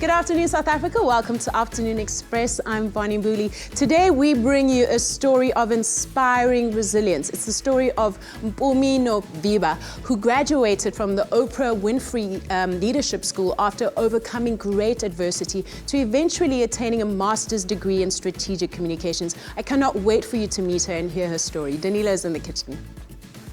Good afternoon, South Africa. Welcome to Afternoon Express. I'm Bumi. Today we bring you a story of inspiring resilience. It's the story of Mpumi Nobiva, who graduated from the Oprah Winfrey Leadership School after overcoming great adversity to eventually attaining a master's degree in strategic communications. I cannot wait for you to meet her and hear her story. Danila is in the kitchen.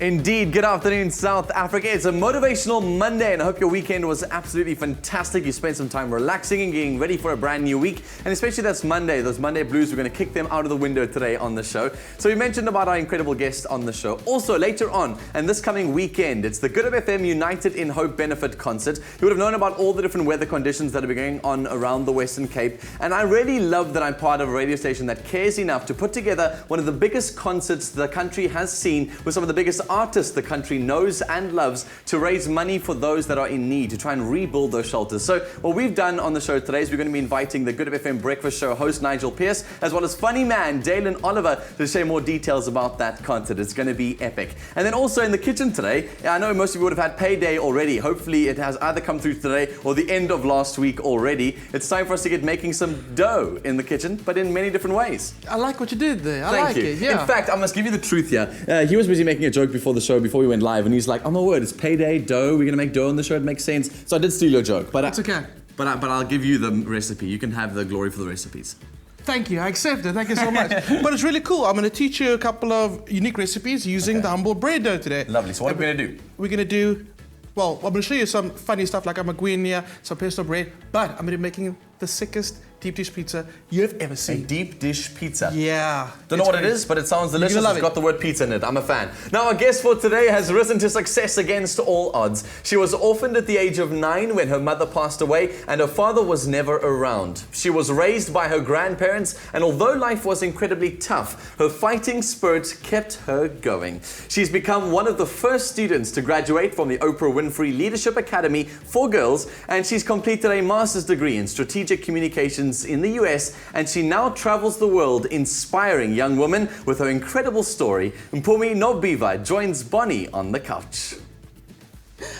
Indeed. Good afternoon, South Africa. It's a motivational Monday, and I hope your weekend was absolutely fantastic. You spent some time relaxing and getting ready for a brand new week, and especially that's Monday. Those Monday blues, we're going to kick them out of the window today on the show. So we mentioned about our incredible guest on the show. Also, later on, and this coming weekend, it's the Good of FM United in Hope Benefit Concert. You would have known about all the different weather conditions that have been going on around the Western Cape, and I really love that I'm part of a radio station that cares enough to put together one of the biggest concerts the country has seen with some of the biggest artists the country knows and loves to raise money for those that are in need, to try and rebuild those shelters. So what we've done on the show today is we're going to be inviting the Good of FM Breakfast Show host Nigel Pierce, as well as funny man Dalen Oliver, to share more details about that concert. It's going to be epic. And then also in the kitchen today, I know most of you would have had payday already. Hopefully it has either come through today or the end of last week already. It's time for us to get making some dough in the kitchen, but in many different ways. I like what you did there. Thank you. Yeah. In fact, I must give you the truth here. He was busy making a joke before the show, before we went live, and he's like, "Oh my word, it's payday, dough. We're gonna make dough on the show. It makes sense." So I did steal your joke, but it's okay. But I'll give you the recipe. You can have the glory for the recipes. Thank you. I accept it. Thank you so much. But it's really cool. I'm going to teach you a couple of unique recipes using the humble bread dough today. Lovely. So what are we gonna do? We're gonna do. Well, I'm going to show you some funny stuff like a maguinia, some pesto bread, but I'm going to be making the sickest deep dish pizza you've ever seen. A deep dish pizza. Yeah. Don't know what it is, but it sounds delicious. It's got the word pizza in it. I'm a fan. Now, our guest for today has risen to success against all odds. She was orphaned at the age of 9 when her mother passed away, and her father was never around. She was raised by her grandparents, and although life was incredibly tough, her fighting spirit kept her going. She's become one of the first students to graduate from the Oprah Winfrey Leadership Academy for girls, and she's completed a master's degree in strategic communications in the US, and she now travels the world inspiring young women with her incredible story. Mpumi Nobiva joins Bonnie on the couch.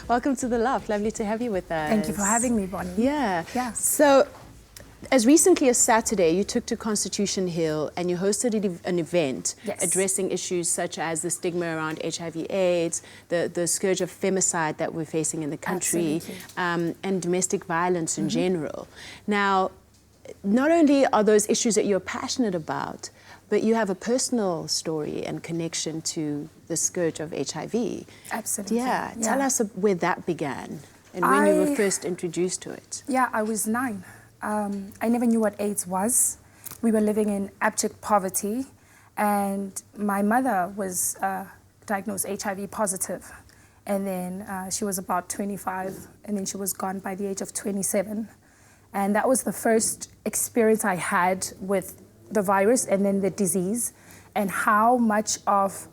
Welcome to the Loft. Lovely to have you with us. Thank you for having me, Bonnie. Yeah. So, as recently as Saturday, you took to Constitution Hill and you hosted an event addressing issues such as the stigma around HIV/AIDS, the scourge of femicide that we're facing in the country, and domestic violence in general. Now, not only are those issues that you're passionate about, but you have a personal story and connection to the scourge of HIV. Absolutely. Yeah. Tell us where that began and when you were first introduced to it. Yeah, I was 9. I never knew what AIDS was. We were living in abject poverty, and my mother was diagnosed HIV positive. And then she was about 25, and then she was gone by the age of 27. And that was the first experience I had with the virus and then the disease, and how much of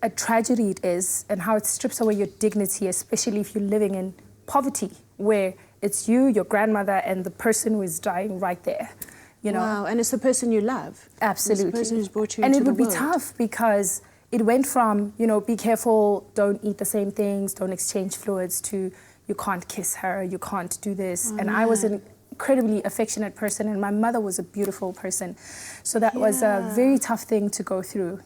a tragedy it is and how it strips away your dignity, especially if you're living in poverty, where it's you, your grandmother, and the person who is dying right there. You know? Wow, and it's the person you love. Absolutely. It's the person who's brought you and into the it would world. be tough because it went from, be careful, don't eat the same things, don't exchange fluids, to you can't kiss her, you can't do this. And I was an incredibly affectionate person, and my mother was a beautiful person. So that was a very tough thing to go through,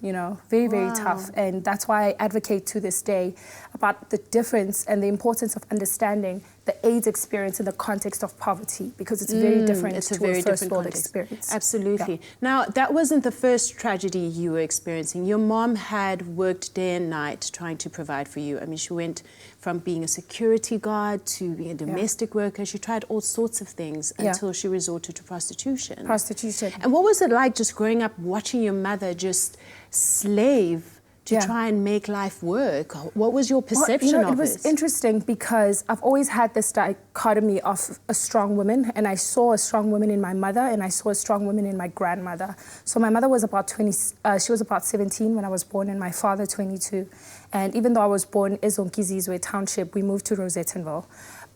very, very tough. And that's why I advocate to this day about the difference and the importance of understanding the AIDS experience in the context of poverty, because it's very different to a first world experience. Absolutely. Yeah. Now, that wasn't the first tragedy you were experiencing. Your mom had worked day and night trying to provide for you. I mean, she went from being a security guard to being a domestic worker. She tried all sorts of things until she resorted to prostitution. And what was it like just growing up watching your mother just slave to try and make life work? What was your perception of it? It was interesting because I've always had this dichotomy of a strong woman, and I saw a strong woman in my mother, and I saw a strong woman in my grandmother. So my mother was about 20, she was about 17 when I was born, and my father 22. And even though I was born in Ezonkizizwe Township, we moved to Rosettenville.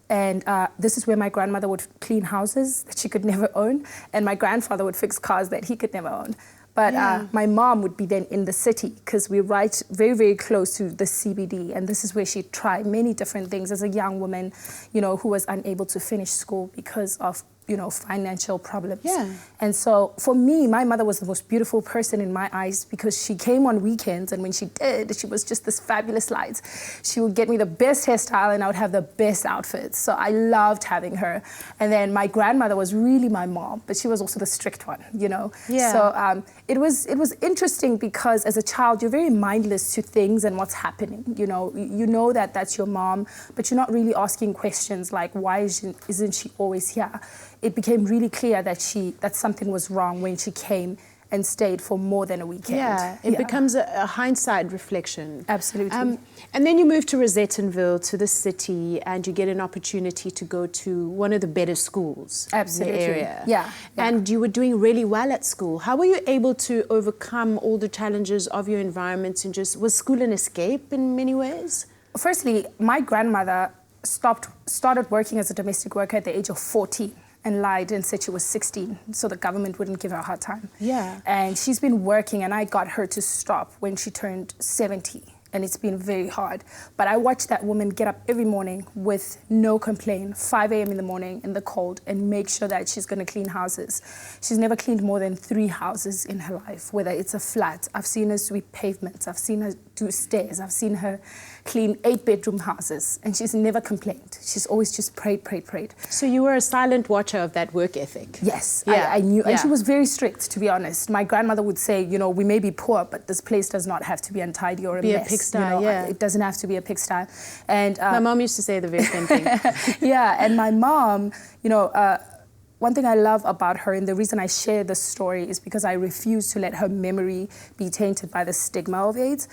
And this is where my grandmother would clean houses that she could never own, and my grandfather would fix cars that he could never own. But my mom would be then in the city because we're right very, very close to the CBD. And this is where she tried many different things as a young woman, who was unable to finish school because of financial problems. Yeah. And so for me, my mother was the most beautiful person in my eyes because she came on weekends, and when she did, she was just this fabulous light. She would get me the best hairstyle and I would have the best outfits. So I loved having her. And then my grandmother was really my mom, but she was also the strict one, Yeah. So it was interesting because as a child, you're very mindless to things and what's happening. You know that that's your mom, but you're not really asking questions like, why isn't she always here? It became really clear that something was wrong when she came and stayed for more than a weekend. Yeah, it becomes a hindsight reflection. Absolutely. And then you move to Rosettenville, to the city, and you get an opportunity to go to one of the better schools in the area. Yeah. And you were doing really well at school. How were you able to overcome all the challenges of your environment, and was school an escape in many ways? Firstly, my grandmother started working as a domestic worker at the age of 14. And lied and said she was 16, so the government wouldn't give her a hard time. Yeah. And she's been working, and I got her to stop when she turned 70. And it's been very hard. But I watched that woman get up every morning with no complaint, 5 a.m. in the morning in the cold, and make sure that she's going to clean houses. She's never cleaned more than 3 houses in her life, whether it's a flat. I've seen her sweep pavements. I've seen her do stairs. I've seen her clean 8-bedroom houses. And she's never complained. She's always just prayed. So you were a silent watcher of that work ethic. Yes, yeah. I knew. And Yeah. she was very strict, to be honest. My grandmother would say, we may be poor, but this place does not have to be untidy or a mess. Pigsty, yeah. It doesn't have to be a pigsty. And my mom used to say the very same thing. yeah, and my mom, one thing I love about her, and the reason I share this story, is because I refuse to let her memory be tainted by the stigma of AIDS.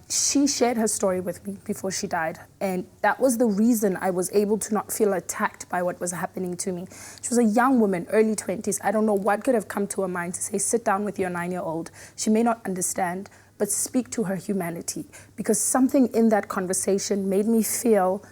She shared her story with me before she died, and that was the reason I was able to not feel attacked by what was happening to me. She was a young woman, early 20s. I don't know what could have come to her mind to say, sit down with your 9-year-old. She may not understand, but speak to her humanity, because something in that conversation made me feel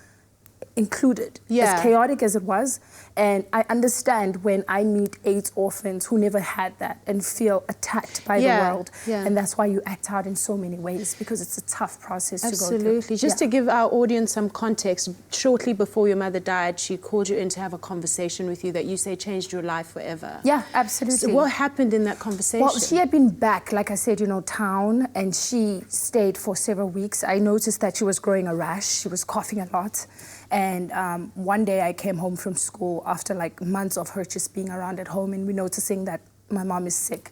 included, as chaotic as it was. And I understand when I meet AIDS orphans who never had that and feel attacked by the world. Yeah. And that's why you act out in so many ways, because it's a tough process to go through. Absolutely. Just to give our audience some context, shortly before your mother died, she called you in to have a conversation with you that you say changed your life forever. Yeah, absolutely. So what happened in that conversation? Well, she had been back, like I said, town, and she stayed for several weeks. I noticed that she was growing a rash. She was coughing a lot. And one day I came home from school after months of her just being around at home, and we're noticing that my mom is sick.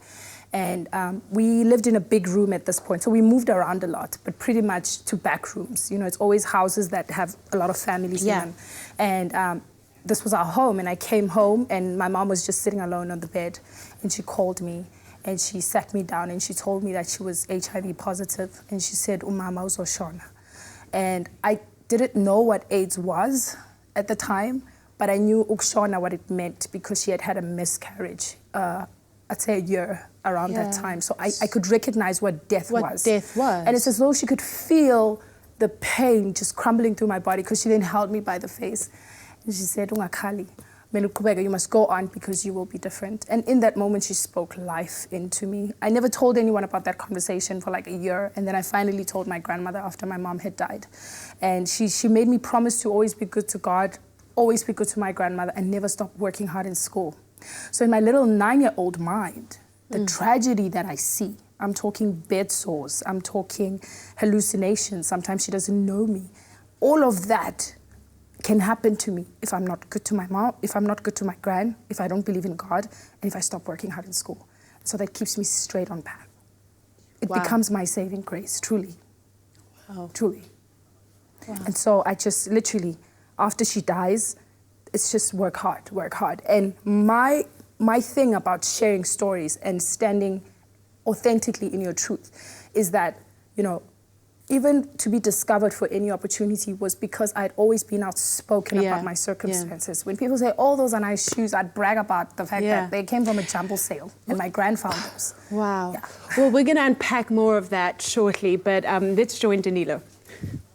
And we lived in a big room at this point, so we moved around a lot, but pretty much to back rooms. It's always houses that have a lot of families in them. And this was our home, and I came home, and my mom was just sitting alone on the bed, and she called me, and she sat me down, and she told me that she was HIV positive, and she said, "Umama uzoshona." And I didn't know what AIDS was at the time, but I knew ukshona what it meant because she had had a miscarriage, I'd say a year around that time. So I could recognize what death was. And it's as though she could feel the pain just crumbling through my body, because she then held me by the face. And she said, "Ungakhali, you must go on because you will be different." And in that moment, she spoke life into me. I never told anyone about that conversation for a year. And then I finally told my grandmother after my mom had died. And she made me promise to always be good to God, always be good to my grandmother, and never stop working hard in school. So in my little 9-year-old mind, the tragedy that I see, I'm talking bed sores, I'm talking hallucinations, sometimes she doesn't know me. All of that can happen to me if I'm not good to my mom, if I'm not good to my gran, if I don't believe in God, and if I stop working hard in school. So that keeps me straight on path. It becomes my saving grace, truly. Wow. Truly. Wow. And so I just literally, after she dies, it's just work hard. And my thing about sharing stories and standing authentically in your truth is that, even to be discovered for any opportunity was because I'd always been outspoken about my circumstances. Yeah. When people say, "Oh, those are nice shoes," I'd brag about the fact that they came from a jumble sale and my grand found those. Wow. Yeah. Well, we're going to unpack more of that shortly, but let's join Danilo.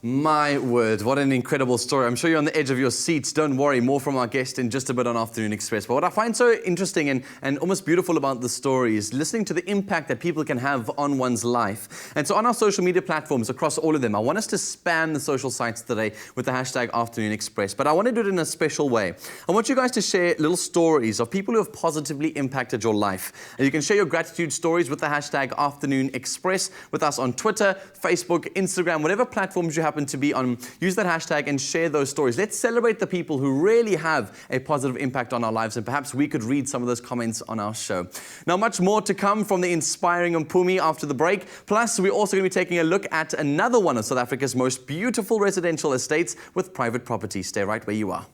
My word, what an incredible story. I'm sure you're on the edge of your seats. Don't worry, more from our guest in just a bit on Afternoon Express. But what I find so interesting and almost beautiful about the story is listening to the impact that people can have on one's life. And so on our social media platforms, across all of them, I want us to span the social sites today with the hashtag Afternoon Express. But I want to do it in a special way. I want you guys to share little stories of people who have positively impacted your life. And you can share your gratitude stories with the hashtag Afternoon Express with us on Twitter, Facebook, Instagram, whatever platforms you happen to be on. Use that hashtag and share those stories. Let's celebrate the people who really have a positive impact on our lives, and perhaps we could read some of those comments on our show. Now, much more to come from the inspiring Mpumi after the break. Plus, we're also going to be taking a look at another one of South Africa's most beautiful residential estates with private property. Stay right where you are.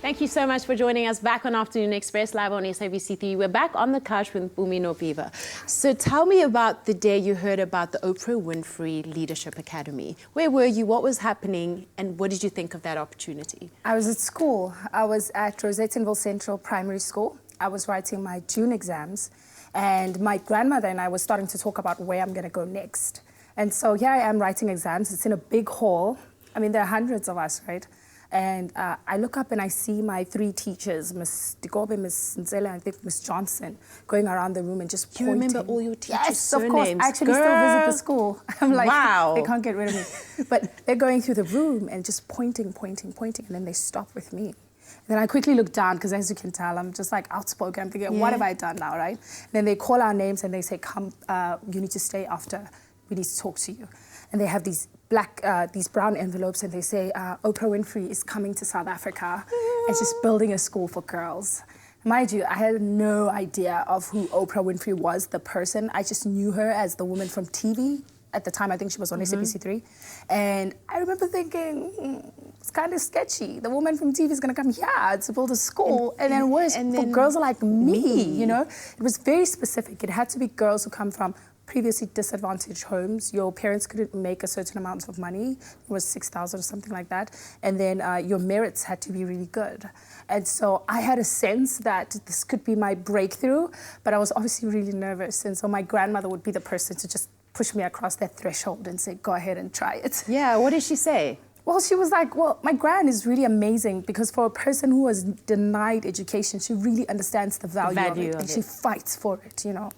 Thank you so much for joining us back on Afternoon Express live on SABC3. We're back on the couch with Mpumi Nobiva. So tell me about the day you heard about the Oprah Winfrey Leadership Academy. Where were you? What was happening? And what did you think of that opportunity? I was at school. I was at Rosettenville Central Primary School. I was writing my June exams, and my grandmother and I were starting to talk about where I'm going to go next. And so here I am writing exams. It's in a big hall. I mean, there are hundreds of us, right? And I look up and I see my three teachers, Miss Dikobe, Miss Nzela, and I think Miss Johnson, going around the room and just pointing. You remember all your teachers' Yes, surnames? Of course. I actually still visit the school. I'm like, wow. They can't get rid of me. But they're going through the room and just pointing, and then they stop with me. And then I quickly look down, because as you can tell, I'm just like outspoken. I'm thinking, what have I done now, right? And then they call our names and they say, come, you need to stay after. We need to talk to you. And they have these these brown envelopes, and they say, Oprah Winfrey is coming to South Africa and she's building a school for girls. Mind you, I had no idea of who Oprah Winfrey was, the person. I just knew her as the woman from TV. At the time, I think she was on SABC3. And I remember thinking, it's kind of sketchy. The woman from TV is going to come here to build a school. And then for girls like me, you know? It was very specific. It had to be girls who come from previously disadvantaged homes. Your parents couldn't make a certain amount of money. It was 6,000 or something like that. And then your merits had to be really good. And so I had a sense that this could be my breakthrough, but I was obviously really nervous. And so my grandmother would be the person to just push me across that threshold and say, go ahead and try it. Yeah, what did she say? Well, she was like, well, my gran is really amazing because for a person who was denied education, she really understands the value of it, and she fights for it, you know.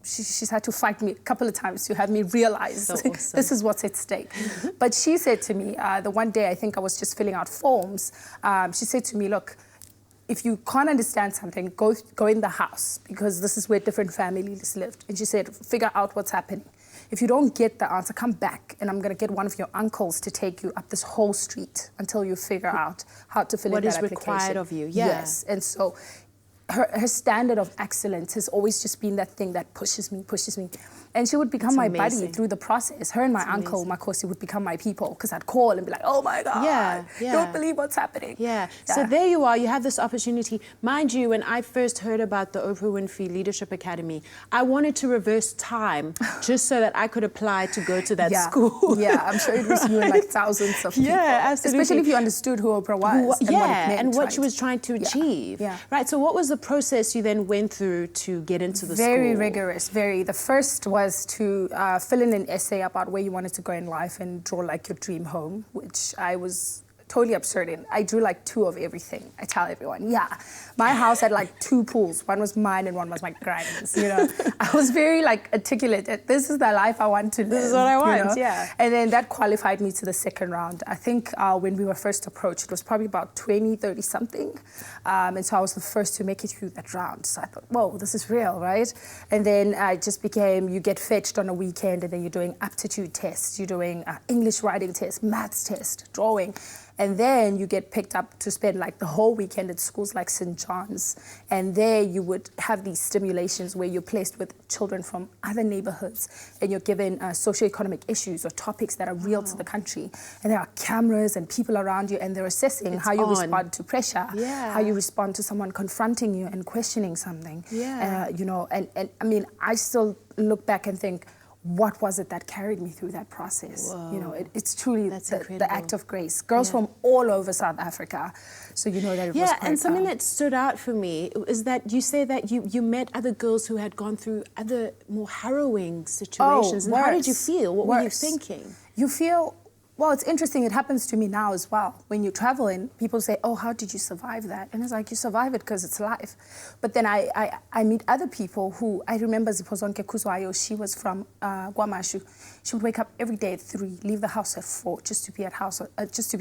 She's had to fight me a couple of times to have me realize this is what's at stake. But she said to me, the one day I think I was just filling out forms, she said to me, look, if you can't understand something, go in the house because this is where different families lived. And she said, figure out what's happening. If you don't get the answer, come back and I'm going to get one of your uncles to take you up this whole street until you figure out how to fill in that application. What is required of you. Yeah. Yes. And so her standard of excellence has always just been that thing that pushes me. And she would become my buddy through the process. Her and my uncle, Makosi, would become my people because I'd call and be like, oh my God, you don't believe what's happening. Yeah. So there you are, you have this opportunity. Mind you, when I first heard about the Oprah Winfrey Leadership Academy, I wanted to reverse time just so that I could apply to go to that school. Yeah, I'm sure it was you and like thousands of people. Yeah, absolutely. Especially if you understood who Oprah was and what it meant, and what she was trying to achieve. Yeah. Right, so what was the process you then went through to get into the school? Very rigorous, very. The first was to fill in an essay about where you wanted to go in life and draw like your dream home, which I was totally absurd in. I drew like 2 of everything. I tell everyone, my house had like 2 pools. One was mine and one was my grandma's, you know. I was very like articulate. This is the life I want to live. This is what I want, And then that qualified me to the second round. I think when we were first approached, it was probably about 20, 30 something. And so I was the first to make it through that round. So I thought, whoa, this is real, right? And then it just became, you get fetched on a weekend and then you're doing aptitude tests, you're doing English writing test, maths test, drawing. And then you get picked up to spend like the whole weekend at schools like St. John's. And there you would have these stimulations where you're placed with children from other neighborhoods and you're given socioeconomic issues or topics that are real to the country. And there are cameras and people around you and they're assessing how you respond to pressure, how you respond to someone confronting you and questioning something. You know, and I mean, I still look back and think, what was it that carried me through that process? Whoa. You know, it's truly the act of grace. Girls from all over South Africa, so you know that it was quite and something that stood out for me is that you say that you met other girls who had gone through other more harrowing situations. And how did you feel? What were you thinking? You feel... Well, it's interesting. It happens to me now as well. When you travel and people say, oh, how did you survive that? And it's like, you survive it because it's life. But then I meet other people who, I remember Zipozonke Kuzwayo, she was from Guamashu. She would wake up every day at 3, leave the house at 4 just to be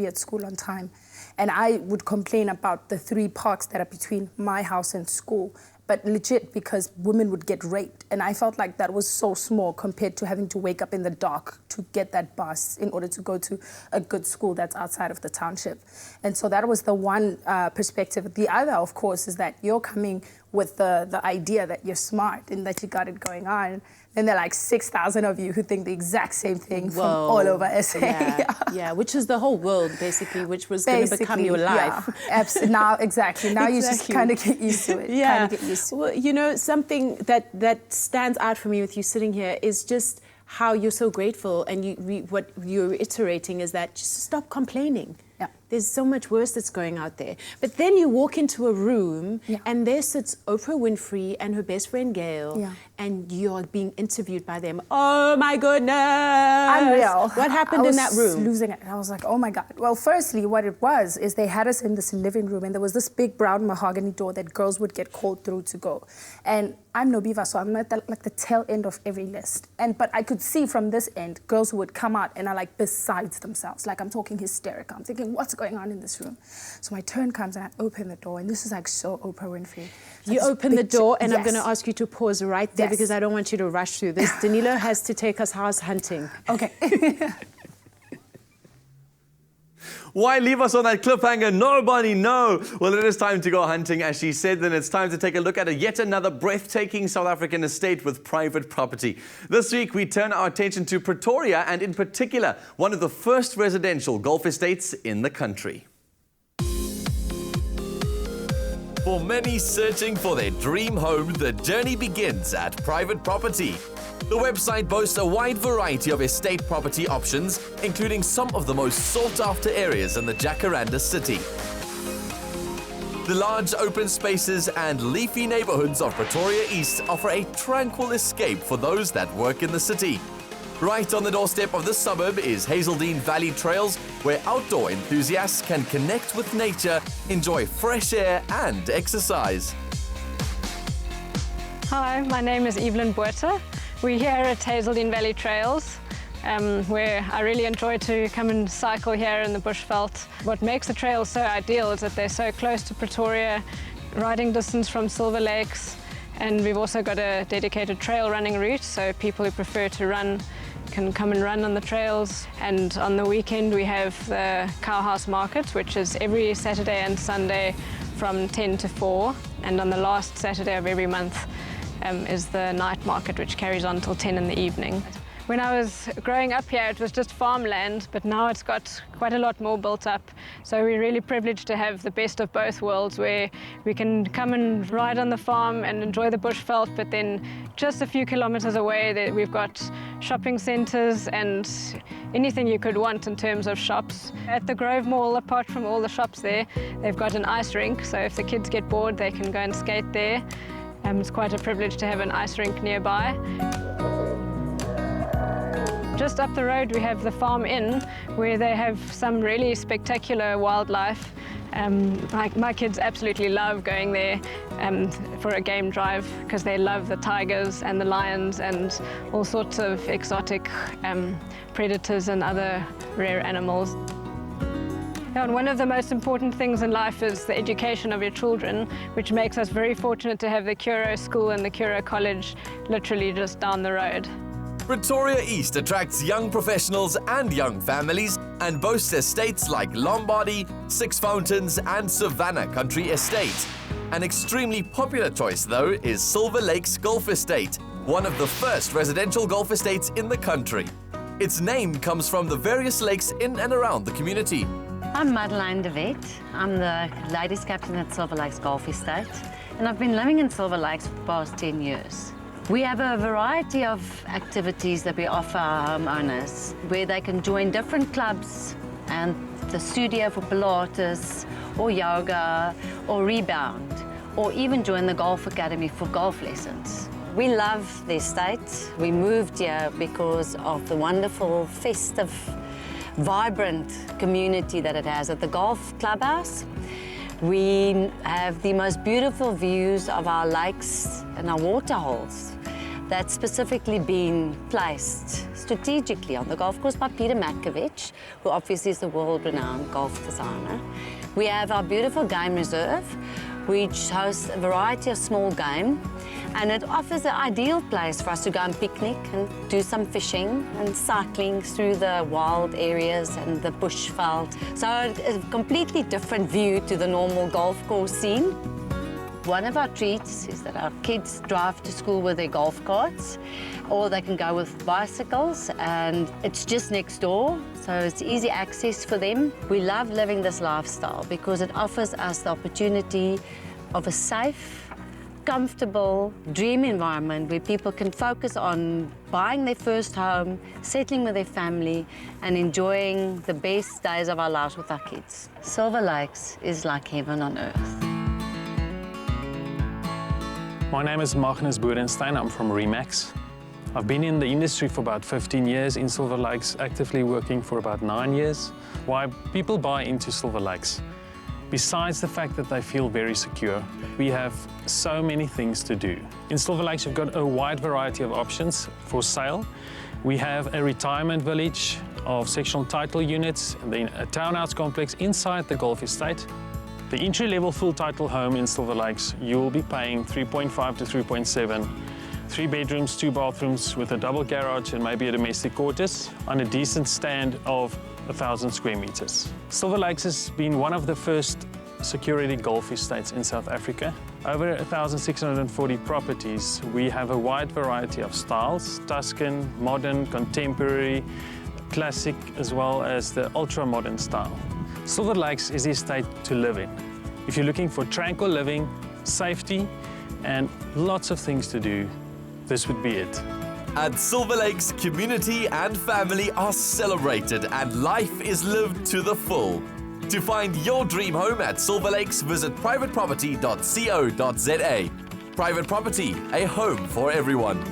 at school on time. And I would complain about the 3 parks that are between my house and school. But legit, because women would get raped. And I felt like that was so small compared to having to wake up in the dark to get that bus in order to go to a good school that's outside of the township. And so that was the one perspective. The other, of course, is that you're coming with the idea that you're smart and that you got it going on. Then there are like 6,000 of you who think the exact same thing from all over SA. Yeah, which is the whole world, basically, which was going to become your life. Absolutely. Now, exactly. Now you just kind of get used to it. Well, you know, something that stands out for me with you sitting here is just how you're so grateful, and what you're reiterating is that just stop complaining. There's so much worse that's going out there. But then you walk into a room and there sits Oprah Winfrey and her best friend Gail, and you're being interviewed by them. Oh my goodness! Unreal. What happened in that room? I was losing it. I was like, oh my God. Well, firstly, what it was is they had us in this living room and there was this big brown mahogany door that girls would get called through to go. And I'm Nobiva, so I'm at the tail end of every list. But I could see from this end, girls who would come out and are like besides themselves. Like I'm talking hysterical. I'm thinking, what's going on in this room? So my turn comes and I open the door and this is like so Oprah Winfrey. You open the door and I'm going to ask you to pause right there because I don't want you to rush through this. Danilo has to take us house hunting. Okay. Why leave us on that cliffhanger? Nobody know. Well, it is time to go hunting, as she said. Then it's time to take a look at yet another breathtaking South African estate with private property. This week, we turn our attention to Pretoria, and in particular, one of the first residential golf estates in the country. For many searching for their dream home, the journey begins at private property. The website boasts a wide variety of estate property options, including some of the most sought-after areas in the Jacaranda city. The large open spaces and leafy neighborhoods of Pretoria East offer a tranquil escape for those that work in the city. Right on the doorstep of the suburb is Hazeldean Valley Trails, where outdoor enthusiasts can connect with nature, enjoy fresh air and exercise. Hi, my name is Evelyn Buerta. We're here at Hazeldean Valley Trails, where I really enjoy to come and cycle here in the bushveld. What makes the trails so ideal is that they're so close to Pretoria, riding distance from Silver Lakes, and we've also got a dedicated trail running route, so people who prefer to run can come and run on the trails. And on the weekend we have the Cowhouse Market, which is every Saturday and Sunday from 10 to 4, and on the last Saturday of every month is the night market, which carries on till 10 in the evening. When I was growing up here, it was just farmland, but now it's got quite a lot more built up. So we're really privileged to have the best of both worlds, where we can come and ride on the farm and enjoy the bushveld, but then just a few kilometers away, we've got shopping centres and anything you could want in terms of shops. At the Grove Mall, apart from all the shops there, they've got an ice rink, so if the kids get bored, they can go and skate there. It's quite a privilege to have an ice rink nearby. Just up the road we have the Farm Inn, where they have some really spectacular wildlife. My kids absolutely love going there for a game drive, because they love the tigers and the lions and all sorts of exotic predators and other rare animals. And one of the most important things in life is the education of your children, which makes us very fortunate to have the Curo School and the Curo College literally just down the road. Pretoria East attracts young professionals and young families and boasts estates like Lombardy, Six Fountains and Savannah Country Estate. An extremely popular choice, though, is Silver Lakes Golf Estate, one of the first residential golf estates in the country. Its name comes from the various lakes in and around the community. I'm Madeleine de Wet. I'm the ladies captain at Silver Lakes Golf Estate, and I've been living in Silver Lakes for the past 10 years. We have a variety of activities that we offer our homeowners, where they can join different clubs and the studio for Pilates or yoga or rebound, or even join the golf academy for golf lessons. We love the estate. We moved here because of the wonderful, festive, vibrant community that it has at the golf clubhouse. We have the most beautiful views of our lakes and our waterholes that's specifically been placed strategically on the golf course by Peter Matkovich, who obviously is the world-renowned golf designer. We have our beautiful game reserve, which hosts a variety of small game, and it offers an ideal place for us to go and picnic and do some fishing and cycling through the wild areas and the bushveld. So a completely different view to the normal golf course scene. One of our treats is that our kids drive to school with their golf carts, or they can go with bicycles, and it's just next door, so it's easy access for them. We love living this lifestyle because it offers us the opportunity of a safe, comfortable dream environment where people can focus on buying their first home, settling with their family, and enjoying the best days of our lives with our kids. Silver Lakes is like heaven on earth. My name is Magnus Boerenstein. I'm from Remax. I've been in the industry for about 15 years, in Silver Lakes, actively working for about 9 years. Why people buy into Silver Lakes? Besides the fact that they feel very secure, we have so many things to do. In Silver Lakes, you've got a wide variety of options for sale. We have a retirement village of sectional title units, and then a townhouse complex inside the golf estate. The entry-level full title home in Silver Lakes, you will be paying 3.5 to 3.7. 3 bedrooms, 2 bathrooms with a double garage and maybe a domestic quarters on a decent stand of 1,000 square meters. Silver Lakes has been one of the first security golf estates in South Africa. Over 1,640 properties. We have a wide variety of styles: Tuscan, modern, contemporary, classic, as well as the ultra-modern style. Silver Lakes is the estate to live in. If you're looking for tranquil living, safety, and lots of things to do, this would be it. At Silver Lakes, community and family are celebrated and life is lived to the full. To find your dream home at Silver Lakes, visit privateproperty.co.za. Private Property, a home for everyone.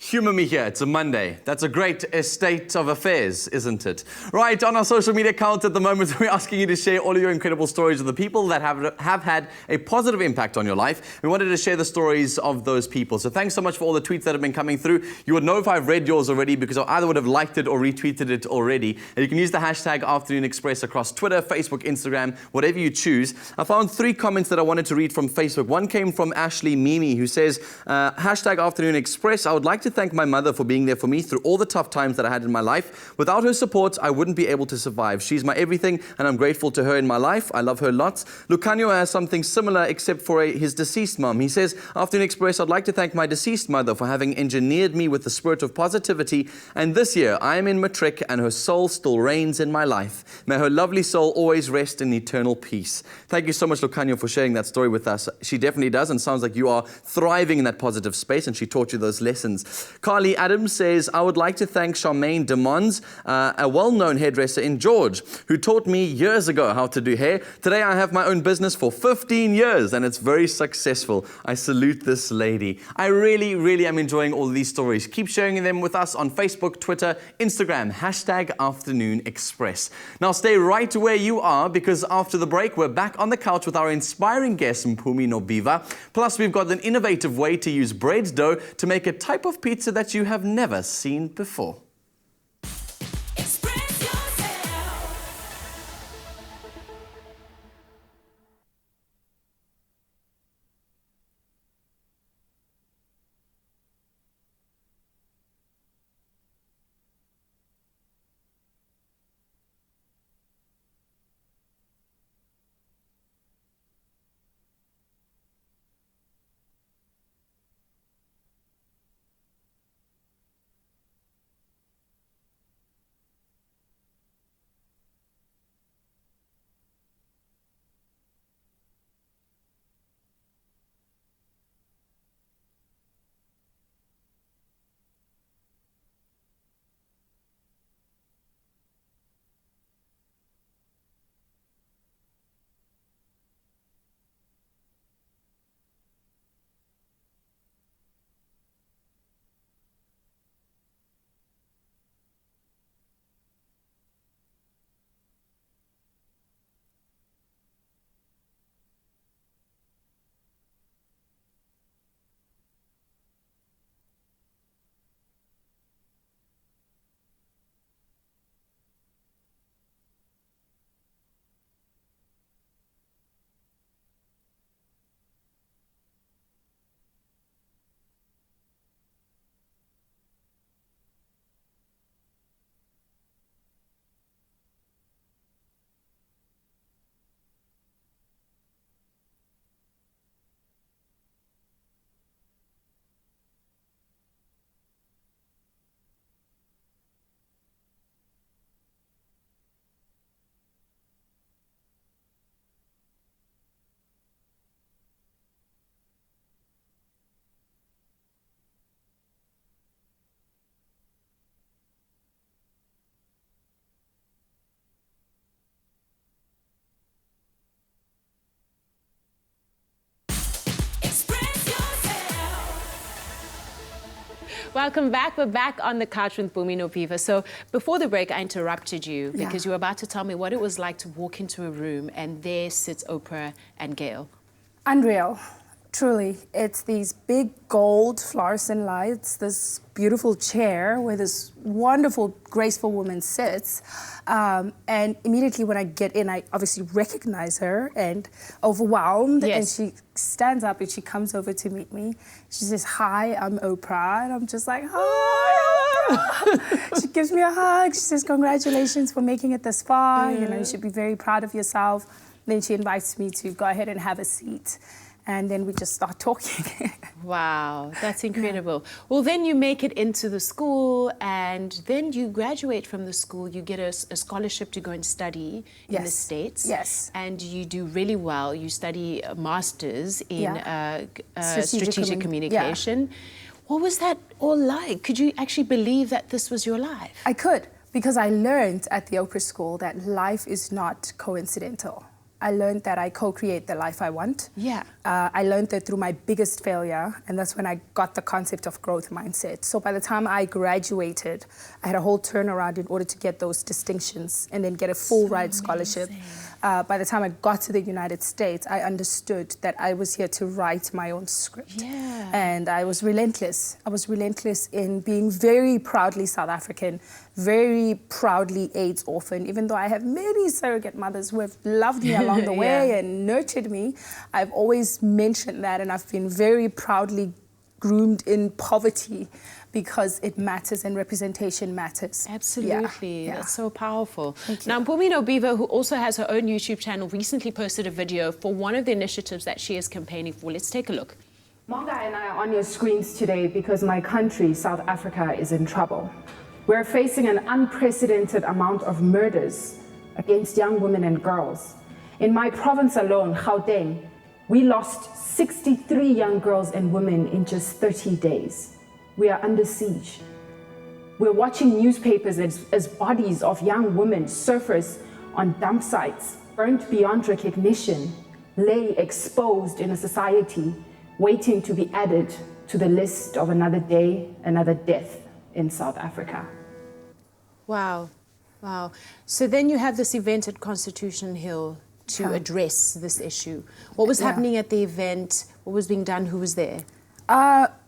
Humour me here, it's a Monday. That's a great state of affairs, isn't it? Right, on our social media accounts at the moment, we're asking you to share all of your incredible stories of the people that have had a positive impact on your life. We wanted to share the stories of those people. So thanks so much for all the tweets that have been coming through. You would know if I've read yours already because I either would have liked it or retweeted it already. And you can use the hashtag Afternoon Express across Twitter, Facebook, Instagram, whatever you choose. I found 3 comments that I wanted to read from Facebook. One came from Ashley Mimi, who says, hashtag Afternoon Express, I would like to thank my mother for being there for me through all the tough times that I had in my life. Without her support, I wouldn't be able to survive. She's my everything, and I'm grateful to her in my life. I love her lots. Lucanio has something similar, except for his deceased mom. He says, Afternoon Express, I'd like to thank my deceased mother for having engineered me with the spirit of positivity. And this year, I am in matric, and her soul still reigns in my life. May her lovely soul always rest in eternal peace. Thank you so much, Lucanio, for sharing that story with us. She definitely does, and sounds like you are thriving in that positive space, and she taught you those lessons. Carly Adams says, I would like to thank Charmaine Demons, a well-known hairdresser in George, who taught me years ago how to do hair. Today I have my own business for 15 years and it's very successful. I salute this lady. I really, really am enjoying all of these stories. Keep sharing them with us on Facebook, Twitter, Instagram, hashtag Afternoon Express. Now stay right where you are because after the break, we're back on the couch with our inspiring guest, Mpumi Nobiva. Plus, we've got an innovative way to use bread dough to make a type of pizza that you have never seen before. Welcome back. We're back on the couch with Bumi Nobiva. So before the break, I interrupted you because you were about to tell me what it was like to walk into a room and there sits Oprah and Gail. Unreal. Truly, it's these big gold fluorescent lights, this beautiful chair where this wonderful, graceful woman sits. And immediately when I get in, I obviously recognize her and overwhelmed. Yes. And she stands up and she comes over to meet me. She says, "Hi, I'm Oprah." And I'm just like, "Hi, Oprah." She gives me a hug. She says, "Congratulations for making it this far. You know, you should be very proud of yourself." Then she invites me to go ahead and have a seat. And then we just start talking. Wow, that's incredible. Well, then you make it into the school and then you graduate from the school. You get a scholarship to go and study in the States. Yes. And you do really well. You study a master's in strategic communication. What was that all like? Could you actually believe that this was your life? I could, because I learned at the Oprah School that life is not coincidental. I learned that I co-create the life I want. Yeah. I learned that through my biggest failure, and that's when I got the concept of growth mindset. So by the time I graduated, I had a whole turnaround in order to get those distinctions and then get a full ride scholarship. By the time I got to the United States, I understood that I was here to write my own script. Yeah. And I was relentless. I was relentless in being very proudly South African, very proudly AIDS orphan, even though I have many surrogate mothers who have loved me along the way and nurtured me. I've always mentioned that, and I've been very proudly groomed in poverty because it matters and representation matters. Absolutely. Yeah. That's so powerful. Thank you. Now, Mpumi Nobiva, who also has her own YouTube channel, recently posted a video for one of the initiatives that she is campaigning for. Let's take a look. Monga and I are on your screens today because my country, South Africa, is in trouble. We're facing an unprecedented amount of murders against young women and girls. In my province alone, Gauteng, we lost 63 young girls and women in just 30 days. We are under siege. We're watching newspapers as bodies of young women surface on dump sites, burnt beyond recognition, lay exposed in a society waiting to be added to the list of another day, another death in South Africa. Wow. Wow. So then you have this event at Constitution Hill to address this issue. What was happening at the event? What was being done? Who was there?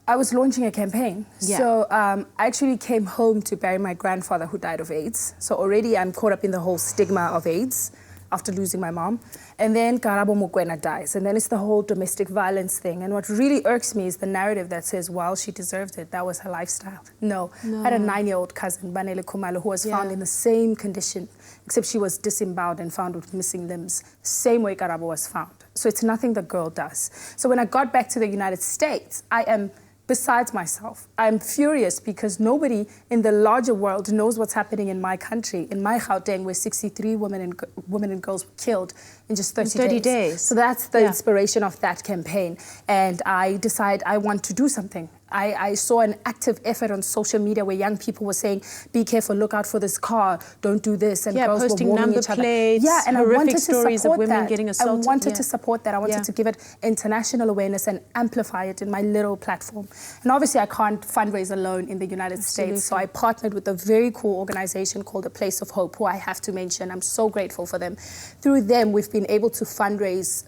I was launching a campaign. Yeah. So I actually came home to bury my grandfather who died of AIDS. So already I'm caught up in the whole stigma of AIDS after losing my mom. And then Karabo Mokoena dies. And then it's the whole domestic violence thing. And what really irks me is the narrative that says, well, she deserved it. That was her lifestyle. No. I had a 9-year-old cousin, Banele Kumalo, who was found in the same condition, except she was disemboweled and found with missing limbs, same way Karabo was found. So it's nothing the girl does. So when I got back to the United States, I am besides myself. I'm furious because nobody in the larger world knows what's happening in my country, in my Gauteng, where 63 women and girls were killed in just 30 days. So that's the inspiration of that campaign. And I decided I want to do something. I saw an active effort on social media where young people were saying, be careful, look out for this car, don't do this. And girls posting were warning number each other. plates, Yeah, and I horrific wanted to stories support of women that. getting assaulted. I wanted to support that. I wanted to give it international awareness and amplify it in my little platform. And obviously I can't fundraise alone in the United States. So I partnered with a very cool organization called A Place of Hope, who I have to mention. I'm so grateful for them. Through them, we've been able to fundraise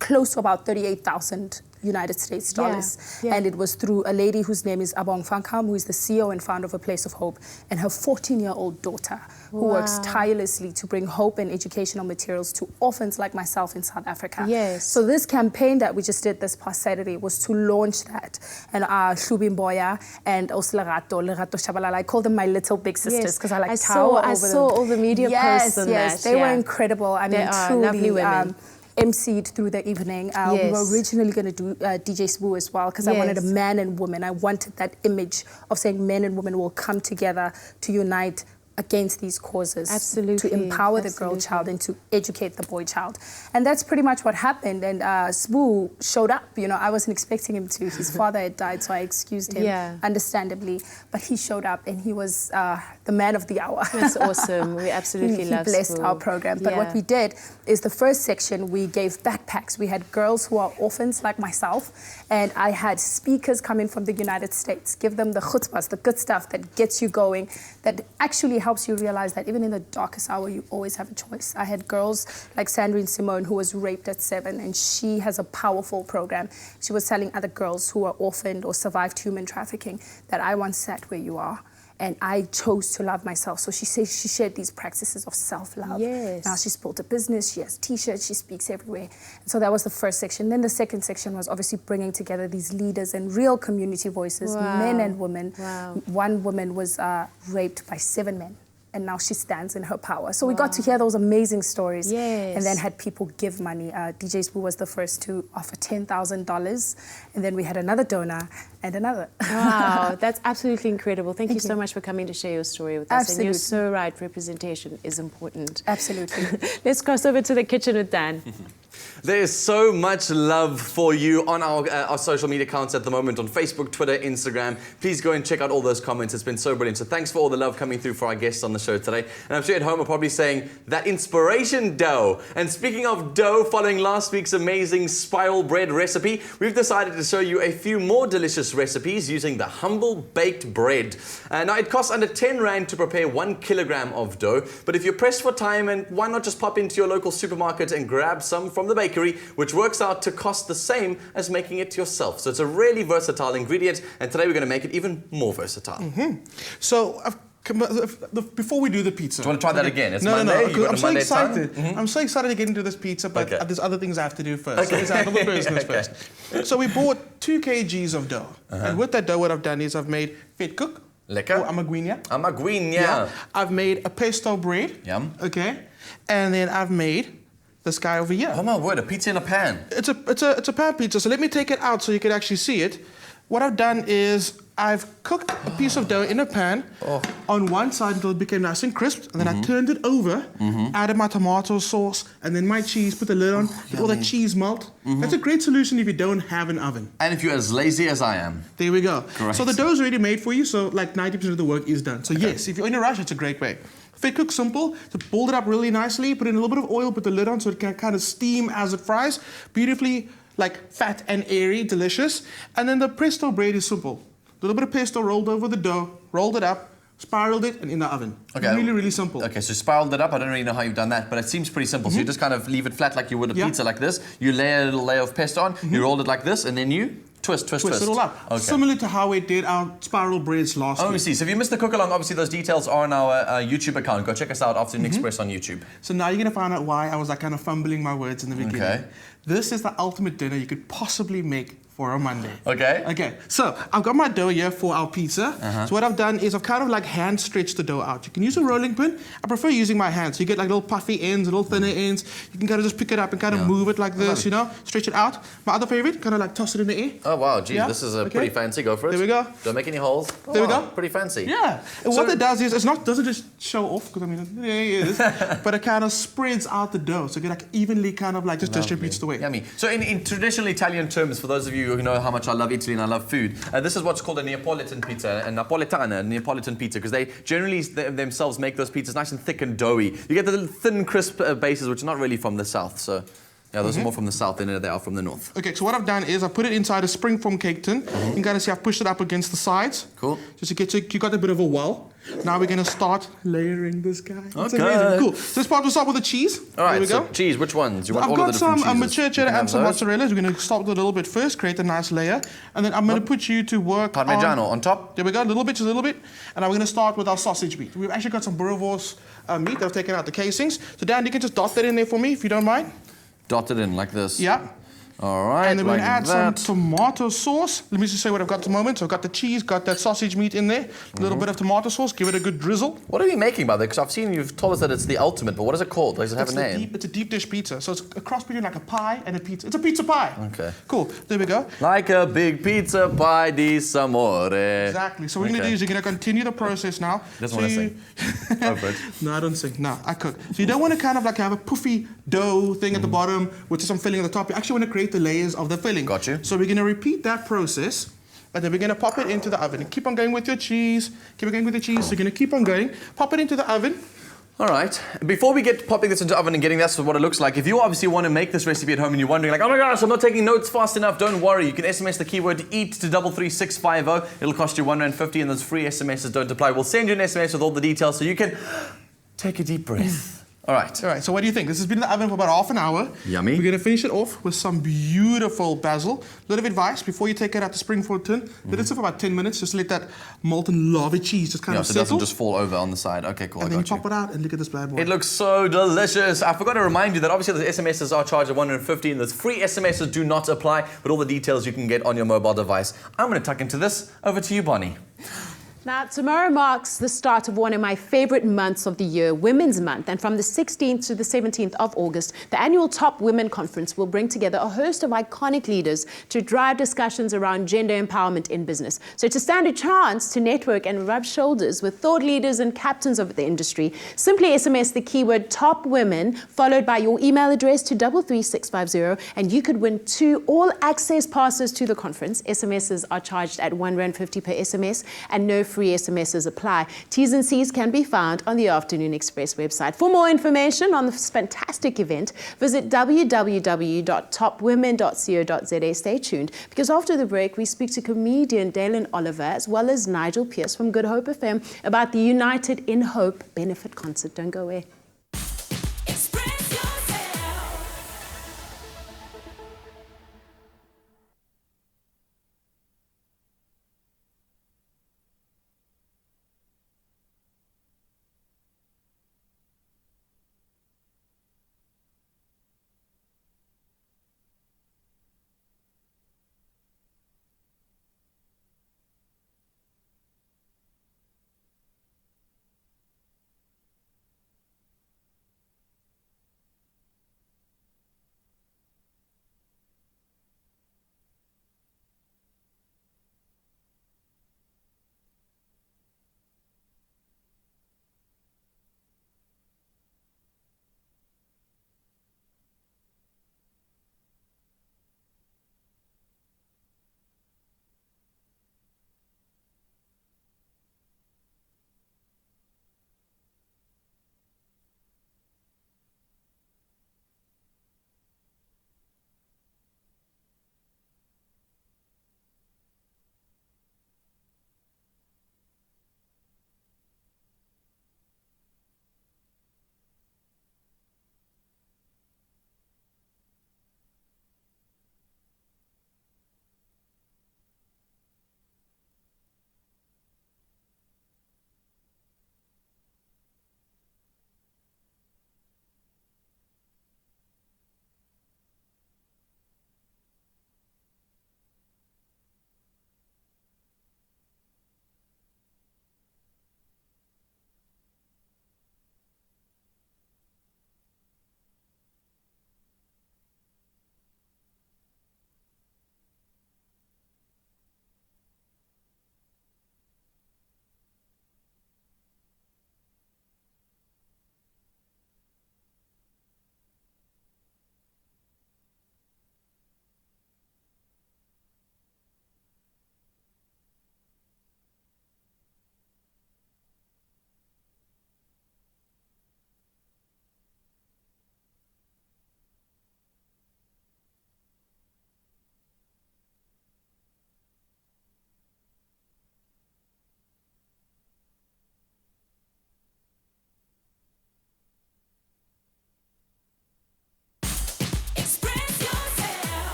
close to about 38,000 United States dollars. And it was through a lady whose name is Abong Fankam, who is the CEO and founder of A Place of Hope, and her 14-year-old daughter, who works tirelessly to bring hope and educational materials to orphans like myself in South Africa. So this campaign that we just did this past Saturday was to launch that. And Shubin Boya and Lerato Shabalala, I call them my little big sisters because I like tower over them. I saw all the media posts on that. They were incredible. I mean, truly lovely women. emceed through the evening. We were originally going to do DJ Spoo as well because I wanted a man and woman. I wanted that image of saying men and women will come together to unite against these causes. To empower the girl child and to educate the boy child. And that's pretty much what happened. And Spoo showed up. You know, I wasn't expecting him to. His father had died, so I excused him, understandably. But he showed up and he was the man of the hour. That's awesome. We absolutely love He blessed Spoo. our program. But what we did is the first section, we gave backpacks. We had girls who are orphans like myself. And I had speakers come in from the United States, give them the chutzpahs, the good stuff that gets you going, that actually helps you realize that even in the darkest hour, you always have a choice. I had girls like Sandrine Simone, who was raped at 7, and she has a powerful program. She was telling other girls who are orphaned or survived human trafficking that I once sat where you are. And I chose to love myself. So she says she shared these practices of self-love. Now she's built a business, she has t-shirts, she speaks everywhere. And so that was the first section. Then the second section was obviously bringing together these leaders and real community voices, men and women. One woman was raped by 7 men. And now she stands in her power. So we got to hear those amazing stories. And then had people give money. DJ Spoo was the first to offer $10,000. And then we had another donor and another. Wow, that's absolutely incredible. Thank you so much for coming to share your story with us. Absolutely. And you're so right, representation is important. Absolutely. Let's cross over to the kitchen with Dan. There is so much love for you on our social media accounts at the moment, on Facebook, Twitter, Instagram. Please go and check out all those comments. It's been so brilliant. So thanks for all the love coming through for our guests on the show today. And I'm sure at home are probably saying, that inspiration dough. And speaking of dough, following last week's amazing spiral bread recipe, we've decided to show you a few more delicious recipes using the humble baked bread. Now it costs under 10 Rand to prepare 1 kilogram of dough. But if you're pressed for time, and why not just pop into your local supermarket and grab some from the bakery, which works out to cost the same as making it yourself. So it's a really versatile ingredient, and today we're going to make it even more versatile. So, before we do the pizza... Do you want to try that again? It's No. Monday. I'm so excited. I'm so excited to get into this pizza, but there's other things I have to do first. So let's handle the business first. So we bought 2 kgs of dough. And with that dough, what I've done is I've made vet cook. Lekker. Or amaguinha. Amaguinha. Yeah. I've made a pesto bread. Yum. Okay. And then I've made this guy over here. Oh my word, a pizza in a pan. It's a pan pizza, so let me take it out so you can actually see it. What I've done is I've cooked a piece of dough in a pan on one side until it became nice and crisp, and then I turned it over, added my tomato sauce, and then my cheese, put the lid on, let all that cheese melt. That's a great solution if you don't have an oven. And if you're as lazy as I am. There we go. Great. So the dough's already made for you, so like 90% of the work is done. So yes, if you're in a rush, it's a great way. Vet cook simple, so boiled it up really nicely, put in a little bit of oil, put the lid on so it can kind of steam as it fries. Beautifully, like fat and airy, delicious. And then the pesto bread is simple. A little bit of pesto rolled over the dough, rolled it up, spiraled it, and in the oven. Okay. Really, really simple. Okay, so spiraled it up. I don't really know how you've done that, but it seems pretty simple. So you just kind of leave it flat like you would a pizza like this. You layer a little layer of pesto on, you roll it like this, and then you twist it all up. Okay. Similar to how we did our spiral breads last week. Oh, I see. So if you missed the cook along, obviously those details are on our YouTube account. Go check us out, Afternoon Express on YouTube. So now you're going to find out why I was like kind of fumbling my words in the beginning. Okay. This is the ultimate dinner you could possibly make for a Monday. Okay. Okay, so I've got my dough here for our pizza. So what I've done is I've kind of like hand stretched the dough out. You can use a rolling pin. I prefer using my hands. So you get like little puffy ends, little thinner ends. You can kind of just pick it up and kind of move it like this, you know, stretch it out. My other favorite, kind of like toss it in the air. Oh wow, gee, this is pretty fancy. Go for it. There we go. Don't make any holes. There we go. Pretty fancy. Yeah. And what it does is doesn't just show off, because I mean, yeah, it is, but it kind of spreads out the dough. So it like evenly kind of like just distributes the weight. Yummy. So in traditional Italian terms, for those of you who know how much I love Italy and I love food, this is what's called a Neapolitan pizza, a Neapolitan pizza, because they generally themselves make those pizzas nice and thick and doughy. You get the little thin, crisp bases, which are not really from the south. So yeah, those are more from the south than they are from the north. Okay, so what I've done is I put it inside a springform cake tin. You can kind of see I've pushed it up against the sides. Cool. Just to get you got a bit of a well. Now we're going to start layering this guy. It's amazing. Cool. So this part we'll start with the cheese. All right, there we so go. cheese, which ones? You want I've all of got the different some cheeses? mature cheddar and some mozzarella. We're going to start with a little bit first, create a nice layer. And then I'm going to put you to work Parmigiano on top. There we go, a little bit. And now we're going to start with our sausage meat. We've actually got some boerewors meat that I've taken out the casings. So Dan, you can just dot that in there for me if you don't mind. Dot it in like this. Yeah. All right, and then we're like going to add some tomato sauce. Let me just say what I've got at the moment. So I've got the cheese, got that sausage meat in there, a little bit of tomato sauce, give it a good drizzle. What are we making, by the way? Because I've seen you've told us that it's the ultimate, but what is it called? Does it have a name? It's a deep dish pizza. So it's a cross between like a pie and a pizza. It's a pizza pie. Okay. Cool. There we go. Like a big pizza pie di Samore. Exactly. So what we're going to do is you're going to continue the process now. Doesn't want to sing. Go for it. No, I don't sing. No, I cook. So you don't want to kind of like have a puffy dough thing at the bottom with some filling at the top. You actually want to create the layers of the filling. Got you. So we're going to repeat that process, and then we're going to pop it into the oven. And keep on going with your cheese. Keep on going with the cheese. So you're going to keep on going. Pop it into the oven. All right. Before we get popping this into the oven and getting that's what it looks like, if you obviously want to make this recipe at home and you're wondering like, oh my gosh, I'm not taking notes fast enough, don't worry. You can SMS the keyword EAT to 33650. It'll cost you R1.50 and those free SMSs don't apply. We'll send you an SMS with all the details so you can take a deep breath. All right. So what do you think? This has been in the oven for about half an hour. Yummy. We're going to finish it off with some beautiful basil. A little of advice, before you take it out the springform tin, let it sit for about 10 minutes, just let that molten lava cheese just kind of settle. So it doesn't just fall over on the side. Okay, cool. And then you pop it out and look at this bad boy. It looks so delicious. I forgot to remind you that obviously the SMSs are charged at R1.50 and those free SMSs do not apply, but all the details you can get on your mobile device. I'm going to tuck into this. Over to you, Bonnie. Now, tomorrow marks the start of one of my favorite months of the year, Women's Month. And from the 16th to the 17th of August, the annual Top Women Conference will bring together a host of iconic leaders to drive discussions around gender empowerment in business. So to stand a chance to network and rub shoulders with thought leaders and captains of the industry, simply SMS the keyword Top Women, followed by your email address to 33650, and you could win 2 all-access passes to the conference. SMSs are charged at R1.50 per SMS, and no free SMSs apply. T's and C's can be found on the Afternoon Express website. For more information on this fantastic event, visit www.topwomen.co.za. Stay tuned, because after the break, we speak to comedian Dalen Oliver as well as Nigel Pierce from Good Hope FM about the United in Hope benefit concert. Don't go away.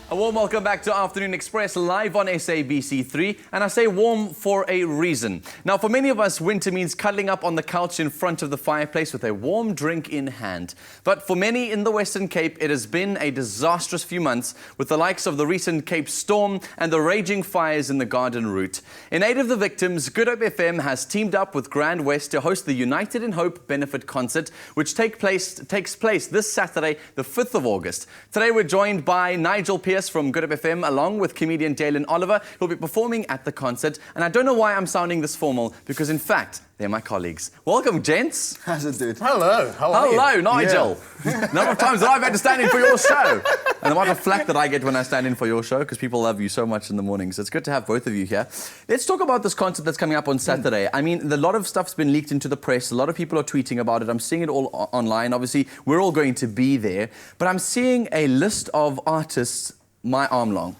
A warm welcome back to Afternoon Express, live on SABC3, and I say warm for a reason. Now, for many of us, winter means cuddling up on the couch in front of the fireplace with a warm drink in hand. But for many in the Western Cape, it has been a disastrous few months with the likes of the recent Cape Storm and the raging fires in the Garden Route. In aid of the victims, Good Hope FM has teamed up with Grand West to host the United in Hope benefit concert, which takes place this Saturday, the 5th of August. Today, we're joined by Nigel Pierce from Good Hope FM, along with comedian Dalen Oliver, who'll be performing at the concert. And I don't know why I'm sounding this formal, because in fact, they're my colleagues. Welcome, gents. How's it, dude? Hello. How are you? Hello, Nigel. Yeah. Number of times that I've had to stand in for your show. And the amount of flack that I get when I stand in for your show, because people love you so much in the mornings. It's good to have both of you here. Let's talk about this concert that's coming up on Saturday. I mean, a lot of stuff's been leaked into the press. A lot of people are tweeting about it. I'm seeing it all online. Obviously, we're all going to be there. But I'm seeing a list of artists my arm long.